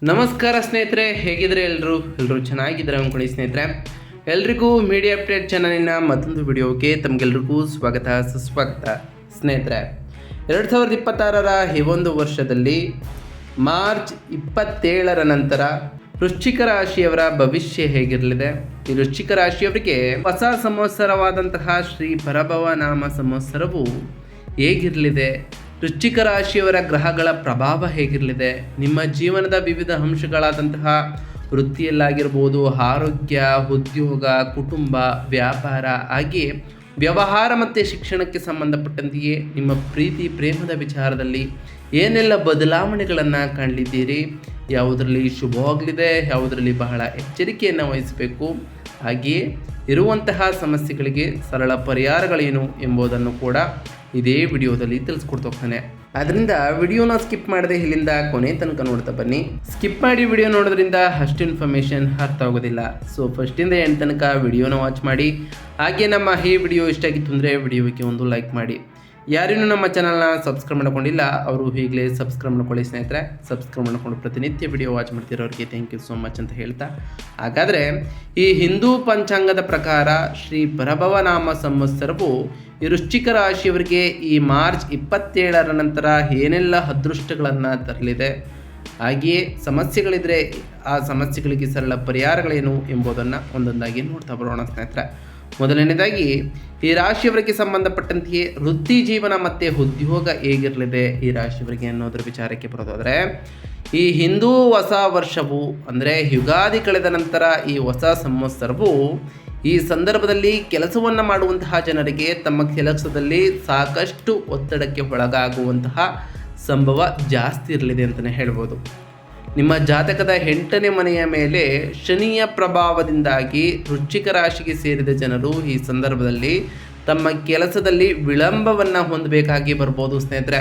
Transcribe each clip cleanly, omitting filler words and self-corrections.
ನಮಸ್ಕಾರ ಸ್ನೇಹಿತರೆ, ಹೇಗಿದ್ರೆ ಎಲ್ಲರೂ ಚೆನ್ನಾಗಿದ್ದಾರೆ ಅಂದ್ಕೊಳ್ಳಿ ಸ್ನೇಹಿತರೆ. ಎಲ್ರಿಗೂ ಮೀಡಿಯಾ ಅಪ್ಡೇಟ್ ಚಾನಲಿನ ಮತ್ತೊಂದು ವಿಡಿಯೋಗೆ ತಮಗೆಲ್ರಿಗೂ ಸ್ವಾಗತ ಸುಸ್ವಾಗತ. ಸ್ನೇಹಿತರೆ, 2026ರ ಈ ಒಂದು ವರ್ಷದಲ್ಲಿ ಮಾರ್ಚ್ 27ರ ನಂತರ ವೃಶ್ಚಿಕ ರಾಶಿಯವರ ಭವಿಷ್ಯ ಹೇಗಿರಲಿದೆ? ಈ ವೃಶ್ಚಿಕ ರಾಶಿಯವರಿಗೆ ಹೊಸ ಸಂವತ್ಸರವಾದಂತಹ ಶ್ರೀ ಪರಭವ ನಾಮ ಸಂವತ್ಸರವು ಹೇಗಿರಲಿದೆ? ವೃಶ್ಚಿಕ ರಾಶಿಯವರ ಗ್ರಹಗಳ ಪ್ರಭಾವ ಹೇಗಿರಲಿದೆ? ನಿಮ್ಮ ಜೀವನದ ವಿವಿಧ ಅಂಶಗಳಾದಂತಹ ವೃತ್ತಿಯಲ್ಲಾಗಿರ್ಬೋದು, ಆರೋಗ್ಯ, ಉದ್ಯೋಗ, ಕುಟುಂಬ, ವ್ಯಾಪಾರ, ಹಾಗೆಯೇ ವ್ಯವಹಾರ ಮತ್ತು ಶಿಕ್ಷಣಕ್ಕೆ ಸಂಬಂಧಪಟ್ಟಂತೆಯೇ ನಿಮ್ಮ ಪ್ರೀತಿ ಪ್ರೇಮದ ವಿಚಾರದಲ್ಲಿ ಏನೆಲ್ಲ ಬದಲಾವಣೆಗಳನ್ನು ಕಾಣಲಿದ್ದೀರಿ? ಯಾವುದರಲ್ಲಿ ಶುಭವಾಗಲಿದೆ, ಯಾವುದರಲ್ಲಿ ಬಹಳ ಎಚ್ಚರಿಕೆಯನ್ನು ವಹಿಸಬೇಕು, ಹಾಗೆಯೇ ಇರುವಂತಹ ಸಮಸ್ಯೆಗಳಿಗೆ ಸರಳ ಪರಿಹಾರಗಳೇನು ಎಂಬುದನ್ನು ಕೂಡ ಇದೇ ವಿಡಿಯೋದಲ್ಲಿ ತಿಳಿಸ್ಕೊಡ್ತಾ ಹೋಗ್ತಾನೆ. ಅದರಿಂದ ವಿಡಿಯೋನ ಸ್ಕಿಪ್ ಮಾಡದೆ ಇಲ್ಲಿಂದ ಕೊನೆ ತನಕ ನೋಡ್ತಾ ಬನ್ನಿ. ಸ್ಕಿಪ್ ಮಾಡಿ ವಿಡಿಯೋ ನೋಡೋದ್ರಿಂದ ಅಷ್ಟು ಇನ್ಫಾರ್ಮೇಷನ್ ಅರ್ಥ ಆಗೋದಿಲ್ಲ. ಸೊ ಫಸ್ಟಿಂದ ಎಂಡ್ ತನಕ ವಿಡಿಯೋನ ವಾಚ್ ಮಾಡಿ. ಹಾಗೆ ನಮ್ಮ ಈ ವಿಡಿಯೋ ಇಷ್ಟ ಆಗಿತ್ತು ಅಂದರೆ ವಿಡಿಯೋಕ್ಕೆ ಒಂದು ಲೈಕ್ ಮಾಡಿ. ಯಾರೇನು ನಮ್ಮ ಚಾನಲ್ನ ಸಬ್ಸ್ಕ್ರೈಬ್ ಮಾಡ್ಕೊಂಡಿಲ್ಲ ಅವರು ಈಗಲೇ ಸಬ್ಸ್ಕ್ರೈಬ್ ಮಾಡ್ಕೊಳ್ಳಿ ಸ್ನೇಹಿತರೆ. ಸಬ್ಸ್ಕ್ರೈಬ್ ಮಾಡ್ಕೊಂಡು ಪ್ರತಿನಿತ್ಯ ವಿಡಿಯೋ ವಾಚ್ ಮಾಡ್ತಿರೋರಿಗೆ ಥ್ಯಾಂಕ್ ಯು ಸೋ ಮಚ್ ಅಂತ ಹೇಳ್ತಾ, ಹಾಗಾದರೆ ಈ ಹಿಂದೂ ಪಂಚಾಂಗದ ಪ್ರಕಾರ ಶ್ರೀ ಪರಭವ ನಾಮ ಸಂವತ್ಸರವು ಈ ವೃಶ್ಚಿಕ ರಾಶಿಯವರಿಗೆ ಈ ಮಾರ್ಚ್ 27ರ ನಂತರ ಏನೆಲ್ಲ ಅದೃಷ್ಟಗಳನ್ನು ತರಲಿದೆ, ಹಾಗೆಯೇ ಸಮಸ್ಯೆಗಳಿದ್ರೆ ಆ ಸಮಸ್ಯೆಗಳಿಗೆ ಸರಳ ಪರಿಹಾರಗಳೇನು ಎಂಬುದನ್ನು ಒಂದೊಂದಾಗಿ ನೋಡ್ತಾ ಬರೋಣ ಸ್ನೇಹಿತರೆ. ಮೊದಲನೇದಾಗಿ ಈ ರಾಶಿಯವರಿಗೆ ಸಂಬಂಧಪಟ್ಟಂತೆಯೇ ವೃತ್ತಿ ಜೀವನ ಮತ್ತು ಉದ್ಯೋಗ ಹೇಗಿರಲಿದೆ ಈ ರಾಶಿಯವರಿಗೆ ಅನ್ನೋದ್ರ ವಿಚಾರಕ್ಕೆ ಬರೋದಾದರೆ, ಈ ಹಿಂದೂ ಹೊಸ ವರ್ಷವು ಅಂದರೆ ಯುಗಾದಿ ಕಳೆದ ನಂತರ ಈ ಹೊಸ ಸಂವತ್ಸರವು ಈ ಸಂದರ್ಭದಲ್ಲಿ ಕೆಲಸವನ್ನು ಮಾಡುವಂತಹ ಜನರಿಗೆ ತಮ್ಮ ಕೆಲಸದಲ್ಲಿ ಸಾಕಷ್ಟು ಒತ್ತಡಕ್ಕೆ ಒಳಗಾಗುವಂತಹ ಸಂಭವ ಜಾಸ್ತಿ ಇರಲಿದೆ ಅಂತಲೇ ಹೇಳ್ಬೋದು. ನಿಮ್ಮ ಜಾತಕದ 8ನೇ ಮನೆಯ ಮೇಲೆ ಶನಿಯ ಪ್ರಭಾವದಿಂದಾಗಿ ವೃಶ್ಚಿಕ ರಾಶಿಗೆ ಸೇರಿದ ಜನರು ಈ ಸಂದರ್ಭದಲ್ಲಿ ತಮ್ಮ ಕೆಲಸದಲ್ಲಿ ವಿಳಂಬವನ್ನು ಹೊಂದಬೇಕಾಗಿ ಬರ್ಬೋದು ಸ್ನೇಹಿತರೆ.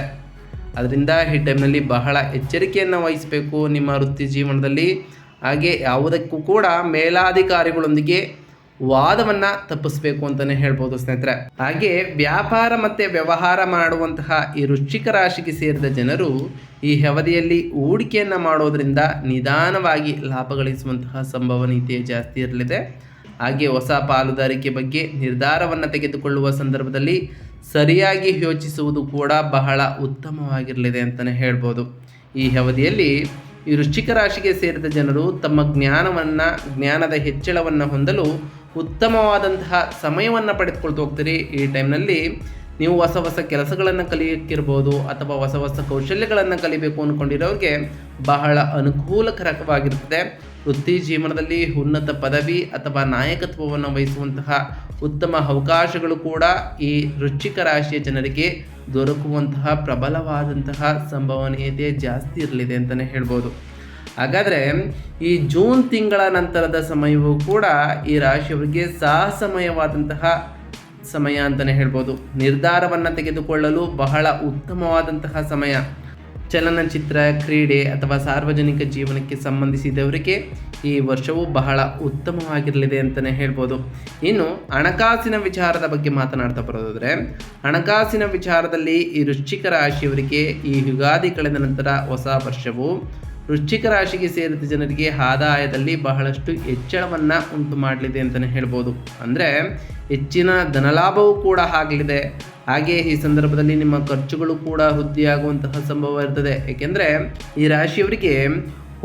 ಅದರಿಂದ ಈ ಟೈಮ್ನಲ್ಲಿ ಬಹಳ ಎಚ್ಚರಿಕೆಯನ್ನು ವಹಿಸಬೇಕು ನಿಮ್ಮ ವೃತ್ತಿ ಜೀವನದಲ್ಲಿ. ಹಾಗೆ ಯಾವುದಕ್ಕೂ ಕೂಡ ಮೇಲಾಧಿಕಾರಿಗಳೊಂದಿಗೆ ವಾದವನ್ನು ತಪ್ಪಿಸಬೇಕು ಅಂತಲೇ ಹೇಳ್ಬೋದು ಸ್ನೇಹಿತರೆ. ಹಾಗೆ ವ್ಯಾಪಾರ ಮತ್ತು ವ್ಯವಹಾರ ಮಾಡುವಂತಹ ಈ ವೃಶ್ಚಿಕ ರಾಶಿಗೆ ಸೇರಿದ ಜನರು ಈ ಅವಧಿಯಲ್ಲಿ ಹೂಡಿಕೆಯನ್ನು ಮಾಡೋದರಿಂದ ನಿಧಾನವಾಗಿ ಲಾಭ ಗಳಿಸುವಂತಹ ಸಂಭವನೀಯತೆ ಜಾಸ್ತಿ ಇರಲಿದೆ. ಹಾಗೆ ಹೊಸ ಪಾಲುದಾರಿಕೆ ಬಗ್ಗೆ ನಿರ್ಧಾರವನ್ನು ತೆಗೆದುಕೊಳ್ಳುವ ಸಂದರ್ಭದಲ್ಲಿ ಸರಿಯಾಗಿ ಯೋಚಿಸುವುದು ಕೂಡ ಬಹಳ ಉತ್ತಮವಾಗಿರಲಿದೆ ಅಂತಲೇ ಹೇಳ್ಬೋದು. ಈ ಅವಧಿಯಲ್ಲಿ ಈ ವೃಶ್ಚಿಕ ರಾಶಿಗೆ ಸೇರಿದ ಜನರು ತಮ್ಮ ಜ್ಞಾನದ ಹೆಚ್ಚಳವನ್ನು ಹೊಂದಲು ಉತ್ತಮವಾದಂತಹ ಸಮಯವನ್ನು ಪಡೆದುಕೊಳ್ತಾ ಹೋಗ್ತೀರಿ. ಈ ಟೈಮ್ನಲ್ಲಿ ನೀವು ಹೊಸ ಹೊಸ ಕೆಲಸಗಳನ್ನು ಕಲಿಯೋಕ್ಕಿರ್ಬೋದು ಅಥವಾ ಹೊಸ ಹೊಸ ಕೌಶಲ್ಯಗಳನ್ನು ಕಲಿಬೇಕು ಅಂದ್ಕೊಂಡಿರೋರಿಗೆ ಬಹಳ ಅನುಕೂಲಕರವಾಗಿರ್ತದೆ. ವೃತ್ತಿ ಜೀವನದಲ್ಲಿ ಉನ್ನತ ಪದವಿ ಅಥವಾ ನಾಯಕತ್ವವನ್ನು ವಹಿಸುವಂತಹ ಉತ್ತಮ ಅವಕಾಶಗಳು ಕೂಡ ಈ ವೃಶ್ಚಿಕ ರಾಶಿಯ ಜನರಿಗೆ ದೊರಕುವಂತಹ ಪ್ರಬಲವಾದಂತಹ ಸಂಭವನೀಯತೆ ಜಾಸ್ತಿ ಇರಲಿದೆ ಅಂತಲೇ ಹೇಳ್ಬೋದು. ಹಾಗಾದರೆ ಈ ಜೂನ್ ತಿಂಗಳ ನಂತರದ ಸಮಯವೂ ಕೂಡ ಈ ರಾಶಿಯವರಿಗೆ ಸಾಹಸಮಯವಾದಂತಹ ಸಮಯ ಅಂತಲೇ ಹೇಳ್ಬೋದು. ನಿರ್ಧಾರವನ್ನು ತೆಗೆದುಕೊಳ್ಳಲು ಬಹಳ ಉತ್ತಮವಾದಂತಹ ಸಮಯ. ಚಲನಚಿತ್ರ, ಕ್ರೀಡೆ ಅಥವಾ ಸಾರ್ವಜನಿಕ ಜೀವನಕ್ಕೆ ಸಂಬಂಧಿಸಿದವರಿಗೆ ಈ ವರ್ಷವು ಬಹಳ ಉತ್ತಮವಾಗಿರಲಿದೆ ಅಂತಲೇ ಹೇಳ್ಬೋದು. ಇನ್ನು ಹಣಕಾಸಿನ ವಿಚಾರದ ಬಗ್ಗೆ ಮಾತನಾಡ್ತಾ ಬರೋದಾದರೆ, ಹಣಕಾಸಿನ ವಿಚಾರದಲ್ಲಿ ಈ ವೃಶ್ಚಿಕ ರಾಶಿಯವರಿಗೆ ಈ ಯುಗಾದಿ ಕಳೆದ ನಂತರ ಹೊಸ ವರ್ಷವು ವೃಶ್ಚಿಕ ರಾಶಿಗೆ ಸೇರಿದ ಜನರಿಗೆ ಆದಾಯದಲ್ಲಿ ಬಹಳಷ್ಟು ಹೆಚ್ಚಳವನ್ನು ಉಂಟು ಮಾಡಲಿದೆ ಅಂತಲೇ ಹೇಳ್ಬೋದು. ಅಂದರೆ ಹೆಚ್ಚಿನ ಧನಲಾಭವೂ ಕೂಡ ಆಗಲಿದೆ. ಹಾಗೆ ಈ ಸಂದರ್ಭದಲ್ಲಿ ನಿಮ್ಮ ಖರ್ಚುಗಳು ಕೂಡ ವೃದ್ಧಿಯಾಗುವಂತಹ ಸಂಭವ ಇರ್ತದೆ. ಏಕೆಂದರೆ ಈ ರಾಶಿಯವರಿಗೆ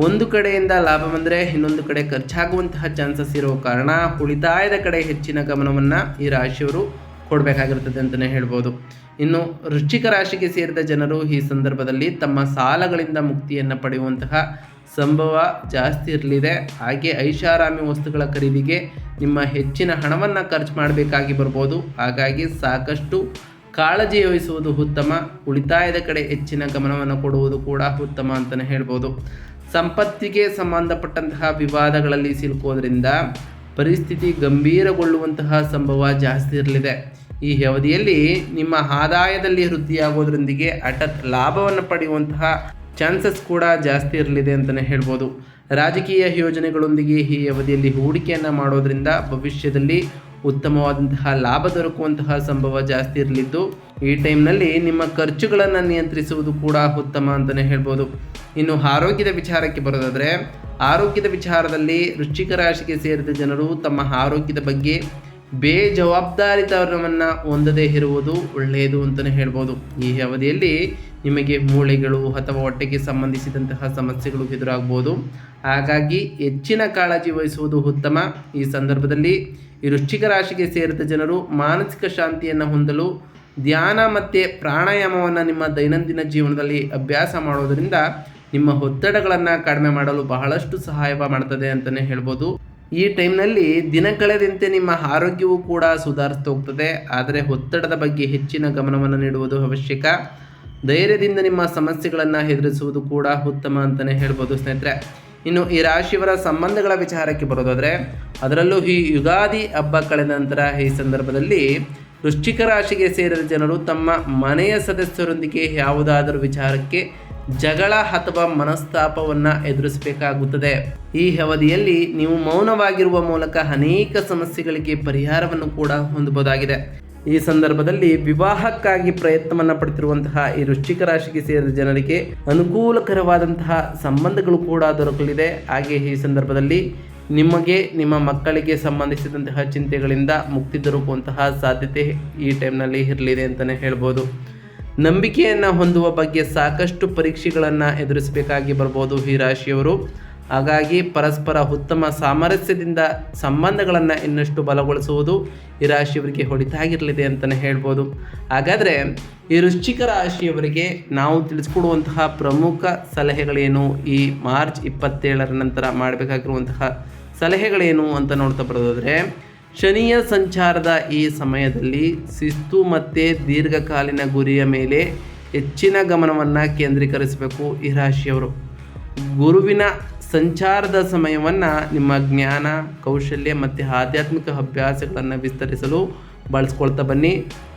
ಒಂದು ಕಡೆಯಿಂದ ಲಾಭ ಬಂದರೆ ಇನ್ನೊಂದು ಕಡೆ ಖರ್ಚಾಗುವಂತಹ ಚಾನ್ಸಸ್ ಇರೋ ಕಾರಣ ಉಳಿತಾಯದ ಕಡೆ ಹೆಚ್ಚಿನ ಗಮನವನ್ನು ಈ ರಾಶಿಯವರು ಕೊಡಬೇಕಾಗಿರ್ತದೆ ಅಂತಲೇ ಹೇಳ್ಬೋದು. ಇನ್ನು ವೃಶ್ಚಿಕ ರಾಶಿಗೆ ಸೇರಿದ ಜನರು ಈ ಸಂದರ್ಭದಲ್ಲಿ ತಮ್ಮ ಸಾಲಗಳಿಂದ ಮುಕ್ತಿಯನ್ನು ಪಡೆಯುವಂತಹ ಸಂಭವ ಜಾಸ್ತಿ ಇರಲಿದೆ. ಹಾಗೆ ಐಷಾರಾಮಿ ವಸ್ತುಗಳ ಖರೀದಿಗೆ ನಿಮ್ಮ ಹೆಚ್ಚಿನ ಹಣವನ್ನು ಖರ್ಚು ಮಾಡಬೇಕಾಗಿ ಬರ್ಬೋದು. ಹಾಗಾಗಿ ಸಾಕಷ್ಟು ಕಾಳಜಿ ವಹಿಸುವುದು ಉತ್ತಮ. ಉಳಿತಾಯದ ಕಡೆ ಹೆಚ್ಚಿನ ಗಮನವನ್ನು ಕೊಡುವುದು ಕೂಡ ಉತ್ತಮ ಅಂತಲೇ ಹೇಳ್ಬೋದು. ಸಂಪತ್ತಿಗೆ ಸಂಬಂಧಪಟ್ಟಂತಹ ವಿವಾದಗಳಲ್ಲಿ ಸಿಲುಕೋದ್ರಿಂದ ಪರಿಸ್ಥಿತಿ ಗಂಭೀರಗೊಳ್ಳುವಂತಹ ಸಂಭವ ಜಾಸ್ತಿ ಇರಲಿದೆ. ಈ ಅವಧಿಯಲ್ಲಿ ನಿಮ್ಮ ಆದಾಯದಲ್ಲಿ ವೃದ್ಧಿಯಾಗೋದ್ರೊಂದಿಗೆ ಹಠಾತ್ ಲಾಭವನ್ನು ಪಡೆಯುವಂತಹ ಚಾನ್ಸಸ್ ಕೂಡ ಜಾಸ್ತಿ ಇರಲಿದೆ ಅಂತಲೇ ಹೇಳ್ಬೋದು. ರಾಜಕೀಯ ಯೋಜನೆಗಳೊಂದಿಗೆ ಈ ಅವಧಿಯಲ್ಲಿ ಹೂಡಿಕೆಯನ್ನು ಮಾಡೋದ್ರಿಂದ ಭವಿಷ್ಯದಲ್ಲಿ ಉತ್ತಮವಾದಂತಹ ಲಾಭ ದೊರಕುವಂತಹ ಸಂಭವ ಜಾಸ್ತಿ ಇರಲಿದ್ದು, ಈ ಟೈಮ್ನಲ್ಲಿ ನಿಮ್ಮ ಖರ್ಚುಗಳನ್ನು ನಿಯಂತ್ರಿಸುವುದು ಕೂಡ ಉತ್ತಮ ಅಂತಲೇ ಹೇಳ್ಬೋದು. ಇನ್ನು ಆರೋಗ್ಯದ ವಿಚಾರಕ್ಕೆ ಬರೋದಾದರೆ, ಆರೋಗ್ಯದ ವಿಚಾರದಲ್ಲಿ ವೃಶ್ಚಿಕ ರಾಶಿಗೆ ಸೇರಿದ ಜನರು ತಮ್ಮ ಆರೋಗ್ಯದ ಬಗ್ಗೆ ಬೇಜವಾಬ್ದಾರಿತನವನ್ನು ಹೊಂದದೇ ಇರುವುದು ಒಳ್ಳೆಯದು ಅಂತಲೇ ಹೇಳ್ಬೋದು. ಈ ಅವಧಿಯಲ್ಲಿ ನಿಮಗೆ ಮೂಳೆಗಳು ಅಥವಾ ಹೊಟ್ಟೆಗೆ ಸಂಬಂಧಿಸಿದಂತಹ ಸಮಸ್ಯೆಗಳು ಎದುರಾಗ್ಬೋದು. ಹಾಗಾಗಿ ಹೆಚ್ಚಿನ ಕಾಳಜಿ ವಹಿಸುವುದು ಉತ್ತಮ. ಈ ಸಂದರ್ಭದಲ್ಲಿ ಈ ವೃಶ್ಚಿಕ ರಾಶಿಗೆ ಸೇರಿದ ಜನರು ಮಾನಸಿಕ ಶಾಂತಿಯನ್ನು ಹೊಂದಲು ಧ್ಯಾನ ಮತ್ತು ಪ್ರಾಣಾಯಾಮವನ್ನು ನಿಮ್ಮ ದೈನಂದಿನ ಜೀವನದಲ್ಲಿ ಅಭ್ಯಾಸ ಮಾಡೋದರಿಂದ ನಿಮ್ಮ ಒತ್ತಡಗಳನ್ನು ಕಡಿಮೆ ಮಾಡಲು ಬಹಳಷ್ಟು ಸಹಾಯ ಮಾಡ್ತದೆ ಅಂತಲೇ ಹೇಳ್ಬೋದು. ಈ ಟೈಮ್ನಲ್ಲಿ ದಿನ ಕಳೆದಂತೆ ನಿಮ್ಮ ಆರೋಗ್ಯವು ಕೂಡ ಸುಧಾರಿಸ್ತಾ ಹೋಗ್ತದೆ. ಆದರೆ ಒತ್ತಡದ ಬಗ್ಗೆ ಹೆಚ್ಚಿನ ಗಮನವನ್ನು ನೀಡುವುದು ಅವಶ್ಯಕ. ಧೈರ್ಯದಿಂದ ನಿಮ್ಮ ಸಮಸ್ಯೆಗಳನ್ನು ಎದುರಿಸುವುದು ಕೂಡ ಉತ್ತಮ ಅಂತಲೇ ಹೇಳ್ಬೋದು ಸ್ನೇಹಿತರೆ. ಇನ್ನು ಈ ರಾಶಿಯವರ ಸಂಬಂಧಗಳ ವಿಚಾರಕ್ಕೆ ಬರೋದಾದರೆ, ಅದರಲ್ಲೂ ಈ ಯುಗಾದಿ ಹಬ್ಬ ಕಳೆದ ನಂತರ ಈ ಸಂದರ್ಭದಲ್ಲಿ ವೃಶ್ಚಿಕ ರಾಶಿಗೆ ಸೇರಿದ ಜನರು ತಮ್ಮ ಮನೆಯ ಸದಸ್ಯರೊಂದಿಗೆ ಯಾವುದಾದರೂ ವಿಚಾರಕ್ಕೆ ಜಗಳ ಅಥವಾ ಮನಸ್ತಾಪವನ್ನು ಎದುರಿಸಬೇಕಾಗುತ್ತದೆ. ಈ ಅವಧಿಯಲ್ಲಿ ನೀವು ಮೌನವಾಗಿರುವ ಮೂಲಕ ಅನೇಕ ಸಮಸ್ಯೆಗಳಿಗೆ ಪರಿಹಾರವನ್ನು ಕೂಡ ಹೊಂದಬಹುದಾಗಿದೆ. ಈ ಸಂದರ್ಭದಲ್ಲಿ ವಿವಾಹಕ್ಕಾಗಿ ಪ್ರಯತ್ನವನ್ನು ಪಡ್ತಿರುವಂತಹ ಈ ವೃಶ್ಚಿಕ ರಾಶಿಗೆ ಸೇರಿದ ಜನರಿಗೆ ಅನುಕೂಲಕರವಾದಂತಹ ಸಂಬಂಧಗಳು ಕೂಡ ದೊರಕಲಿದೆ. ಹಾಗೆ ಈ ಸಂದರ್ಭದಲ್ಲಿ ನಿಮಗೆ ನಿಮ್ಮ ಮಕ್ಕಳಿಗೆ ಸಂಬಂಧಿಸಿದಂತಹ ಚಿಂತೆಗಳಿಂದ ಮುಕ್ತಿ ದೊರಕುವಂತಹ ಸಾಧ್ಯತೆ ಈ ಟೈಮ್ನಲ್ಲಿ ಇರಲಿದೆ ಅಂತಲೇ ಹೇಳ್ಬೋದು. ನಂಬಿಕೆಯನ್ನು ಹೊಂದುವ ಬಗ್ಗೆ ಸಾಕಷ್ಟು ಪರೀಕ್ಷೆಗಳನ್ನು ಎದುರಿಸಬೇಕಾಗಿ ಬರ್ಬೋದು ಈ ರಾಶಿಯವರು. ಹಾಗಾಗಿ ಪರಸ್ಪರ ಉತ್ತಮ ಸಾಮರಸ್ಯದಿಂದ ಸಂಬಂಧಗಳನ್ನು ಇನ್ನಷ್ಟು ಬಲಗೊಳಿಸುವುದು ಈ ರಾಶಿಯವರಿಗೆ ಹೊಡಿತಾಗಿರಲಿದೆ ಅಂತಲೇ ಹೇಳ್ಬೋದು. ಹಾಗಾದರೆ ಈ ವೃಶ್ಚಿಕ ರಾಶಿಯವರಿಗೆ ನಾವು ತಿಳಿಸ್ಕೊಡುವಂತಹ ಪ್ರಮುಖ ಸಲಹೆಗಳೇನು, ಈ ಮಾರ್ಚ್ 27 ನಂತರ ಮಾಡಬೇಕಾಗಿರುವಂತಹ ಸಲಹೆಗಳೇನು ಅಂತ ನೋಡ್ತಾ ಬರೋದಾದರೆ, ಶನಿಯ ಸಂಚಾರದ ಈ ಸಮಯದಲ್ಲಿ ಶಿಸ್ತು ಮತ್ತು ದೀರ್ಘಕಾಲೀನ ಗುರಿಯ ಮೇಲೆ ಹೆಚ್ಚಿನ ಗಮನವನ್ನು ಕೇಂದ್ರೀಕರಿಸಬೇಕು ಈ ರಾಶಿಯವರು. ಗುರುವಿನ ಸಂಚಾರದ ಸಮಯವನ್ನು ನಿಮ್ಮ ಜ್ಞಾನ, ಕೌಶಲ್ಯ ಮತ್ತು ಆಧ್ಯಾತ್ಮಿಕ ಅಭ್ಯಾಸಗಳನ್ನು ವಿಸ್ತರಿಸಲು ಬಳಸ್ಕೊಳ್ತಾ ಬನ್ನಿ.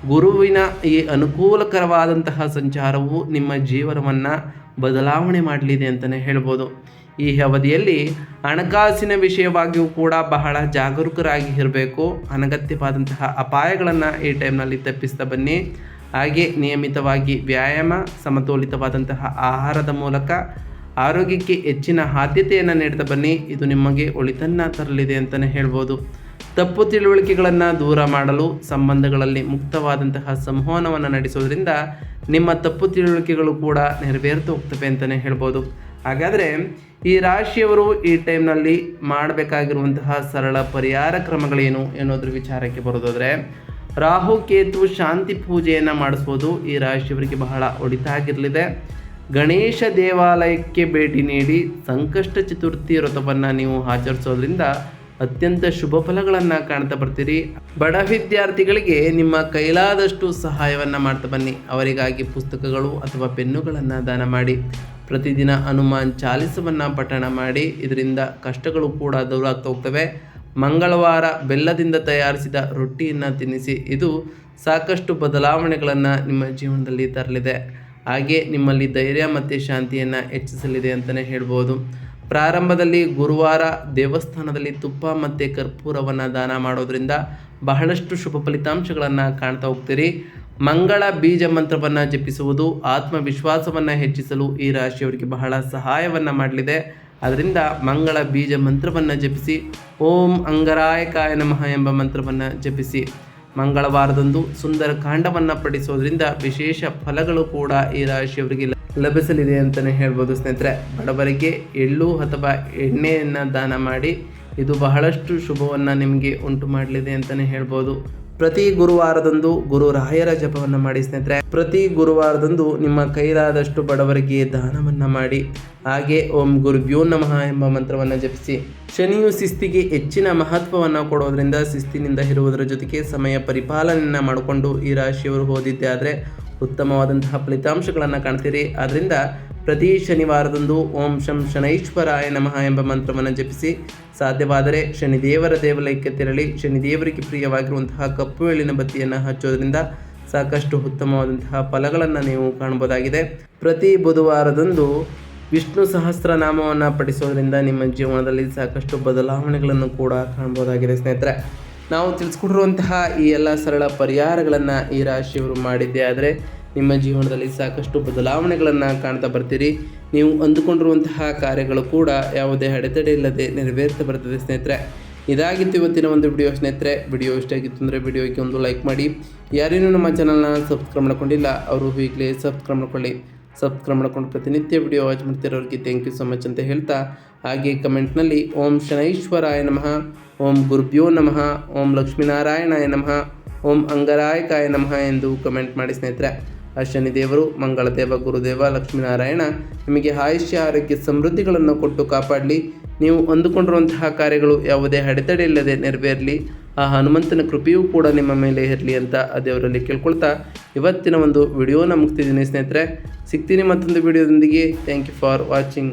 ಗುರುವಿನ ಈ ಅನುಕೂಲಕರವಾದಂತಹ ಸಂಚಾರವು ನಿಮ್ಮ ಜೀವನವನ್ನು ಬದಲಾವಣೆ ಮಾಡಲಿದೆ ಅಂತಲೇ ಹೇಳ್ಬೋದು. ಈ ಅವಧಿಯಲ್ಲಿ ಹಣಕಾಸಿನ ವಿಷಯವಾಗಿಯೂ ಕೂಡ ಬಹಳ ಜಾಗರೂಕರಾಗಿ ಇರಬೇಕು. ಅನಗತ್ಯವಾದಂತಹ ಅಪಾಯಗಳನ್ನು ಈ ಟೈಮ್ನಲ್ಲಿ ತಪ್ಪಿಸ್ತಾ ಬನ್ನಿ. ಹಾಗೆ ನಿಯಮಿತವಾಗಿ ವ್ಯಾಯಾಮ, ಸಮತೋಲಿತವಾದಂತಹ ಆಹಾರದ ಮೂಲಕ ಆರೋಗ್ಯಕ್ಕೆ ಹೆಚ್ಚಿನ ಆದ್ಯತೆಯನ್ನು ನೀಡ್ತಾ ಬನ್ನಿ. ಇದು ನಿಮಗೆ ಒಳಿತನ್ನು ತರಲಿದೆ ಅಂತಲೇ ಹೇಳ್ಬೋದು. ತಪ್ಪು ತಿಳುವಳಿಕೆಗಳನ್ನು ದೂರ ಮಾಡಲು ಸಂಬಂಧಗಳಲ್ಲಿ ಮುಕ್ತವಾದಂತಹ ಸಂವಹನವನ್ನು ನಡೆಸೋದ್ರಿಂದ ನಿಮ್ಮ ತಪ್ಪು ತಿಳುವಳಿಕೆಗಳು ಕೂಡ ನೆರವೇರ್ತಾ ಹೋಗ್ತವೆ ಅಂತಲೇ ಹೇಳ್ಬೋದು. ಹಾಗಾದರೆ ಈ ರಾಶಿಯವರು ಈ ಟೈಮ್ನಲ್ಲಿ ಮಾಡಬೇಕಾಗಿರುವಂತಹ ಸರಳ ಪರಿಹಾರ ಕ್ರಮಗಳೇನು ಅನ್ನೋದ್ರ ವಿಚಾರಕ್ಕೆ ಬರೋದಾದರೆ, ರಾಹು ಕೇತು ಶಾಂತಿ ಪೂಜೆಯನ್ನು ಮಾಡಿಸ್ಬೋದು. ಈ ರಾಶಿಯವರಿಗೆ ಬಹಳ ಒಳಿತಾಗಿರಲಿದೆ. ಗಣೇಶ ದೇವಾಲಯಕ್ಕೆ ಭೇಟಿ ನೀಡಿ ಸಂಕಷ್ಟ ಚತುರ್ಥಿ ವ್ರತವನ್ನು ನೀವು ಆಚರಿಸೋದ್ರಿಂದ ಅತ್ಯಂತ ಶುಭ ಫಲಗಳನ್ನು ಕಾಣ್ತಾ ಬರ್ತೀರಿ. ಬಡ ವಿದ್ಯಾರ್ಥಿಗಳಿಗೆ ನಿಮ್ಮ ಕೈಲಾದಷ್ಟು ಸಹಾಯವನ್ನು ಮಾಡ್ತಾ ಬನ್ನಿ. ಅವರಿಗಾಗಿ ಪುಸ್ತಕಗಳು ಅಥವಾ ಪೆನ್ನುಗಳನ್ನು ದಾನ ಮಾಡಿ. ಪ್ರತಿದಿನ ಹನುಮಾನ್ ಚಾಲಿಸವನ್ನು ಪಠಣ ಮಾಡಿ. ಇದರಿಂದ ಕಷ್ಟಗಳು ಕೂಡ ದೂರ ಆಗ್ತಾ ಹೋಗ್ತವೆ. ಮಂಗಳವಾರ ಬೆಲ್ಲದಿಂದ ತಯಾರಿಸಿದ ರೊಟ್ಟಿಯನ್ನು ತಿನ್ನಿಸಿ. ಇದು ಸಾಕಷ್ಟು ಬದಲಾವಣೆಗಳನ್ನು ನಿಮ್ಮ ಜೀವನದಲ್ಲಿ ತರಲಿದೆ. ಹಾಗೆ ನಿಮ್ಮಲ್ಲಿ ಧೈರ್ಯ ಮತ್ತು ಶಾಂತಿಯನ್ನು ಹೆಚ್ಚಿಸಲಿದೆ ಅಂತಲೇ ಹೇಳ್ಬೋದು. ಪ್ರಾರಂಭದಲ್ಲಿ ಗುರುವಾರ ದೇವಸ್ಥಾನದಲ್ಲಿ ತುಪ್ಪ ಮತ್ತು ಕರ್ಪೂರವನ್ನು ದಾನ ಮಾಡೋದ್ರಿಂದ ಬಹಳಷ್ಟು ಶುಭ ಫಲಿತಾಂಶಗಳನ್ನು ಕಾಣ್ತಾ ಹೋಗ್ತೀರಿ. ಮಂಗಳ ಬೀಜ ಮಂತ್ರವನ್ನು ಜಪಿಸುವುದು ಆತ್ಮವಿಶ್ವಾಸವನ್ನು ಹೆಚ್ಚಿಸಲು ಈ ರಾಶಿಯವರಿಗೆ ಬಹಳ ಸಹಾಯವನ್ನು ಮಾಡಲಿದೆ. ಅದರಿಂದ ಮಂಗಳ ಬೀಜ ಮಂತ್ರವನ್ನು ಜಪಿಸಿ. ಓಂ ಅಂಗರಾಯಕಾಯ ನಮಃ ಎಂಬ ಮಂತ್ರವನ್ನು ಜಪಿಸಿ. ಮಂಗಳವಾರದಂದು ಸುಂದರ ಕಾಂಡವನ್ನು ಪಡಿಸೋದ್ರಿಂದ ವಿಶೇಷ ಫಲಗಳು ಕೂಡ ಈ ರಾಶಿಯವರಿಗೆ ಲಭಿಸಲಿದೆ ಅಂತಲೇ ಹೇಳ್ಬೋದು ಸ್ನೇಹಿತರೆ. ಬಡವರಿಗೆ ಎಳ್ಳು ಅಥವಾ ಎಣ್ಣೆಯನ್ನು ದಾನ ಮಾಡಿ. ಇದು ಬಹಳಷ್ಟು ಶುಭವನ್ನು ನಿಮಗೆ ಉಂಟು ಮಾಡಲಿದೆ ಅಂತಲೇ ಹೇಳ್ಬೋದು. ಪ್ರತಿ ಗುರುವಾರದಂದು ಗುರು ರಾಯರ ಜಪವನ್ನು ಮಾಡಿ ಸ್ನೇಹಿತರೆ. ಪ್ರತಿ ಗುರುವಾರದಂದು ನಿಮ್ಮ ಕೈಲಾದಷ್ಟು ಬಡವರಿಗೆ ದಾನವನ್ನು ಮಾಡಿ. ಹಾಗೆ ಓಂ ಗುರುಭ್ಯೋ ನಮಃ ಎಂಬ ಮಂತ್ರವನ್ನು ಜಪಿಸಿ. ಶನಿಯು ಶಿಸ್ತಿಗೆ ಹೆಚ್ಚಿನ ಮಹತ್ವವನ್ನು ಕೊಡೋದ್ರಿಂದ ಶಿಸ್ತಿನಿಂದ ಇರುವುದರ ಜೊತೆಗೆ ಸಮಯ ಪರಿಪಾಲನೆಯನ್ನು ಮಾಡಿಕೊಂಡು ಈ ರಾಶಿಯವರು ಓದಿದ್ದೆ ಆದರೆ ಉತ್ತಮವಾದಂತಹ ಫಲಿತಾಂಶಗಳನ್ನು ಕಾಣ್ತೀರಿ. ಆದ್ದರಿಂದ ಪ್ರತಿ ಶನಿವಾರದಂದು ಓಂ ಶಂ ಶನೈಶ್ವರಾಯ ನಮಃ ಎಂಬ ಮಂತ್ರವನ್ನು ಜಪಿಸಿ. ಸಾಧ್ಯವಾದರೆ ಶನಿದೇವರ ದೇವಾಲಯಕ್ಕೆ ತೆರಳಿ ಶನಿದೇವರಿಗೆ ಪ್ರಿಯವಾಗಿರುವಂತಹ ಕಪ್ಪು ಎಳ್ಳಿನ ಬತ್ತಿಯನ್ನು ಹಚ್ಚೋದ್ರಿಂದ ಸಾಕಷ್ಟು ಉತ್ತಮವಾದಂತಹ ಫಲಗಳನ್ನು ನೀವು ಕಾಣಬಹುದಾಗಿದೆ. ಪ್ರತಿ ಬುಧವಾರದಂದು ವಿಷ್ಣು ಸಹಸ್ರನಾಮವನ್ನು ಪಠಿಸೋದ್ರಿಂದ ನಿಮ್ಮ ಜೀವನದಲ್ಲಿ ಸಾಕಷ್ಟು ಬದಲಾವಣೆಗಳನ್ನು ಕೂಡ ಕಾಣಬಹುದಾಗಿದೆ ಸ್ನೇಹಿತರೆ. ನಾವು ತಿಳಿಸ್ಕೊಟ್ಟಿರುವಂತಹ ಈ ಎಲ್ಲ ಸರಳ ಪರಿಹಾರಗಳನ್ನು ಈ ರಾಶಿಯವರು ಮಾಡಿದ್ದೇ ಆದರೆ ನಿಮ್ಮ ಜೀವನದಲ್ಲಿ ಸಾಕಷ್ಟು ಬದಲಾವಣೆಗಳನ್ನು ಕಾಣ್ತಾ ಬರ್ತೀರಿ. ನೀವು ಅಂದುಕೊಂಡಿರುವಂತಹ ಕಾರ್ಯಗಳು ಕೂಡ ಯಾವುದೇ ಅಡೆತಡೆ ಇಲ್ಲದೆ ನೆರವೇರ್ತಾ ಬರ್ತದೆ ಸ್ನೇಹಿತರೆ. ಇದಾಗಿತ್ತು ಇವತ್ತಿನ ಒಂದು ವಿಡಿಯೋ ಸ್ನೇಹಿತರೆ. ವಿಡಿಯೋ ಇಷ್ಟ ಆಗಿತ್ತು ಅಂದರೆ ವಿಡಿಯೋಕ್ಕೆ ಒಂದು ಲೈಕ್ ಮಾಡಿ. ಯಾರೇನೂ ನಮ್ಮ ಚಾನಲ್ನ ಸಬ್ಸ್ಕ್ರೈಬ್ ಮಾಡ್ಕೊಂಡಿಲ್ಲ ಅವರು ಈಗಲೇ ಸಬ್ಸ್ಕ್ರೈಬ್ ಮಾಡ್ಕೊಳ್ಳಿ. ಸಬ್ಸ್ಕ್ರೈಬ್ ಮಾಡ್ಕೊಂಡು ಪ್ರತಿನಿತ್ಯ ವಿಡಿಯೋ ವಾಚ್ ಮಾಡ್ತಿರೋರಿಗೆ ಥ್ಯಾಂಕ್ ಯು ಸೊ ಮಚ್ ಅಂತ ಹೇಳ್ತಾ, ಹಾಗೆ ಕಮೆಂಟ್ನಲ್ಲಿ ಓಂ ಶನೈಶ್ವರಾಯ ನಮಃ, ಓಂ ಗುರುಭ್ಯೋ ನಮಃ, ಓಂ ಲಕ್ಷ್ಮೀನಾರಾಯಣಾಯ ನಮಃ, ಓಂ ಅಂಗರಾಯಕಾಯ ನಮಃ ಎಂದು ಕಮೆಂಟ್ ಮಾಡಿ ಸ್ನೇಹಿತರೆ. ಆ ಶನಿದೇವರು, ಮಂಗಳದೇವ, ಗುರುದೇವ, ಲಕ್ಷ್ಮೀನಾರಾಯಣ ನಿಮಗೆ ಆಯುಷ್ಯ ಆರೋಗ್ಯ ಸಮೃದ್ಧಿಗಳನ್ನು ಕೊಟ್ಟು ಕಾಪಾಡಲಿ. ನೀವು ಅಂದುಕೊಂಡಿರುವಂತಹ ಕಾರ್ಯಗಳು ಯಾವುದೇ ಅಡೆತಡೆ ಇಲ್ಲದೆ ನೆರವೇರಲಿ. ಆ ಹನುಮಂತನ ಕೃಪೆಯೂ ಕೂಡ ನಿಮ್ಮ ಮೇಲೆ ಇರಲಿ ಅಂತ ಆ ದೇವರಲ್ಲಿ ಕೇಳ್ಕೊಳ್ತಾ ಇವತ್ತಿನ ಒಂದು ವಿಡಿಯೋನ ಮುಗಿಸ್ತಿದ್ದೀನಿ ಸ್ನೇಹಿತರೆ. ಸಿಗ್ತೀನಿ ಮತ್ತೊಂದು ವಿಡಿಯೋದೊಂದಿಗೆ. Thank you for watching.